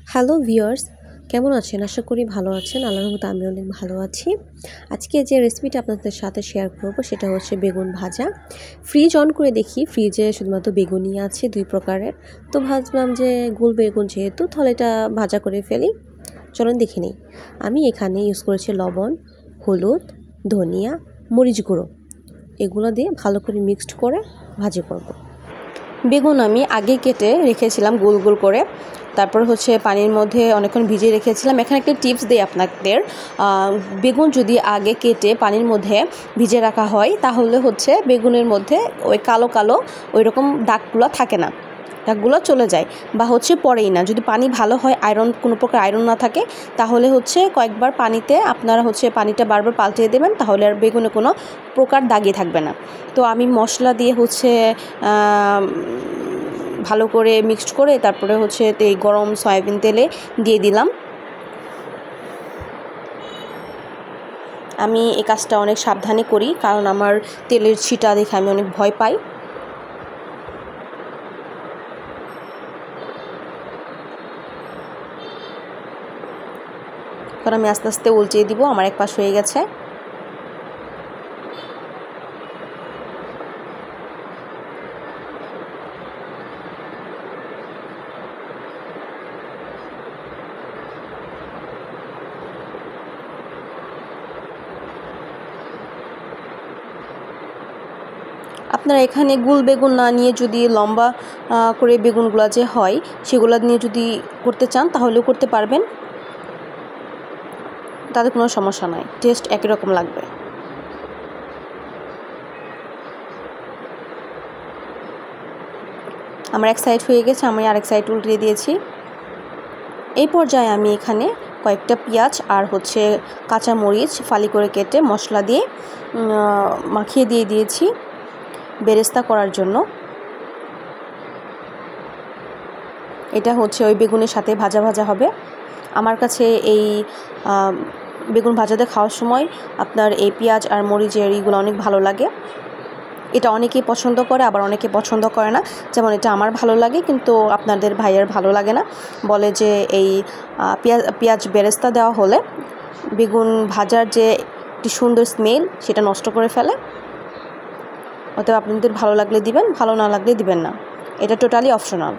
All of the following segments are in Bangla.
হ্যালো ভিউয়ার্স, কেমন আছেন? আশা করি ভালো আছেন। আল্লাহর রহমতে আমি অনেক ভালো আছি। আজকে যে রেসিপিটা আপনাদের সাথে শেয়ার করব সেটা হচ্ছে বেগুন ভাজা। ফ্রিজ অন করে দেখি ফ্রিজে শুধুমাত্র বেগুনই আছে ২ প্রকারের। তো ভাবলাম যে গোল বেগুন যেহেতু তাহলে এটা ভাজা করে ফেলি। চলুন দেখে নিই। আমি এখানে ইউজ করেছি লবণ, হলুদ, ধনিয়া, মরিচ গুঁড়ো। এগুলো দিয়ে ভালো করে মিক্সড করে ভাজি করব। বেগুন আমি আগে কেটে রেখেছিলাম গোল গোল করে, তারপর হচ্ছে পানির মধ্যে অনেকক্ষণ ভিজিয়ে রেখেছিলাম। এখানে একটা টিপস দিই আপনাদের, বেগুন যদি আগে কেটে পানির মধ্যে ভিজিয়ে রাখা হয় তাহলে হচ্ছে বেগুনের মধ্যে ওই কালো কালো ওই রকম দাগগুলো থাকে না, দাগগুলো চলে যায় বা হচ্ছে পড়েই না। যদি পানি ভালো হয়, কোনো প্রকার আয়রন না থাকে, তাহলে হচ্ছে কয়েকবার পানিতে আপনারা হচ্ছে পানিটা বারবার পাল্টে দেবেন, তাহলে আর বেগুনে কোনো প্রকার দাগই থাকবে না। তো আমি মশলা দিয়ে হচ্ছে ভালো করে মিক্সড করে তারপরে হচ্ছে এই গরম সয়াবিন তেলে দিয়ে দিলাম। আমি এই কাজটা অনেক সাবধানে করি, কারণ আমার তেলের ছিটা দেখে আমি অনেক ভয় পাই। কারণ আমি আস্তে আস্তে উল্টিয়ে দিব। আমার এক পাশ হয়ে গেছে। আপনারা এখানে গুল বেগুন না নিয়ে যদি লম্বা করে বেগুনগুলো যে হয় সেগুলো নিয়ে যদি করতে চান তাহলেও করতে পারবেন, তাতে কোনো সমস্যা নাই, টেস্ট একই রকম লাগবে। আমার এক সাইড হয়ে গেছে, আমি আরেক সাইড উল্টিয়ে দিয়েছি। এই পর্যায়ে আমি এখানে কয়েকটা পেঁয়াজ আর হচ্ছে কাঁচা মরিচ ফালি করে কেটে মশলা দিয়ে মাখিয়ে দিয়ে দিয়েছি বেরেস্তা করার জন্য। এটা হচ্ছে ওই বেগুনের সাথে ভাজা ভাজা হবে। আমার কাছে এই বেগুন ভাজাতে খাওয়ার সময় আপনার এই পেঁয়াজ আর মরিচের এইগুলো অনেক ভালো লাগে। এটা অনেকেই পছন্দ করে, আবার অনেকে পছন্দ করে না। যেমন এটা আমার ভালো লাগে, কিন্তু আপনাদের ভাইয়ের ভালো লাগে না, বলে যে এই পেঁয়াজ বেরেস্তা দেওয়া হলে বেগুন ভাজার যে একটি সুন্দর স্মেল সেটা নষ্ট করে ফেলে। অতএব আপনাদের ভালো লাগলে দিবেন, ভালো না লাগলে দিবেন না, এটা টোটালি অপশনাল।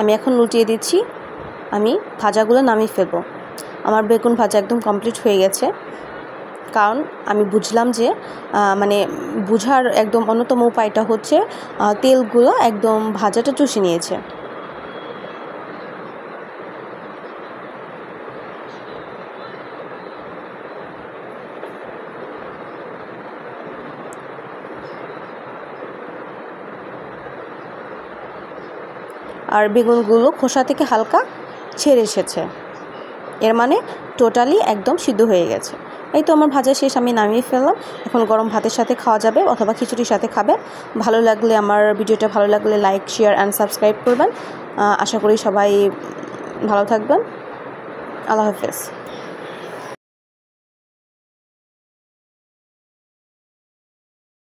আমি এখন উল্টিয়ে দিচ্ছি। আমি ভাজাগুলো নামিয়ে ফেলবো। আমার বেগুন ভাজা একদম কমপ্লিট হয়ে গেছে, কারণ আমি বুঝলাম যে বুঝার একদম অন্যতম উপায়টা হচ্ছে তেলগুলো একদম ভাজাটা চুষে নিয়েছে। আর বেগুনগুলো খোসা থেকে হালকা ছেড়ে এসেছে, এর মানে টোটালি একদম সিদ্ধ হয়ে গেছে। এই তো আমার ভাজা শেষ, আমি নামিয়ে ফেললাম। এখন গরম ভাতের সাথে খাওয়া যাবে অথবা খিচুড়ির সাথে খাবে। ভালো লাগলে, আমার ভিডিওটা ভালো লাগলে লাইক, শেয়ার অ্যান্ড সাবস্ক্রাইব করবেন। আশা করি সবাই ভালো থাকবেন। আল্লাহ হাফেজ।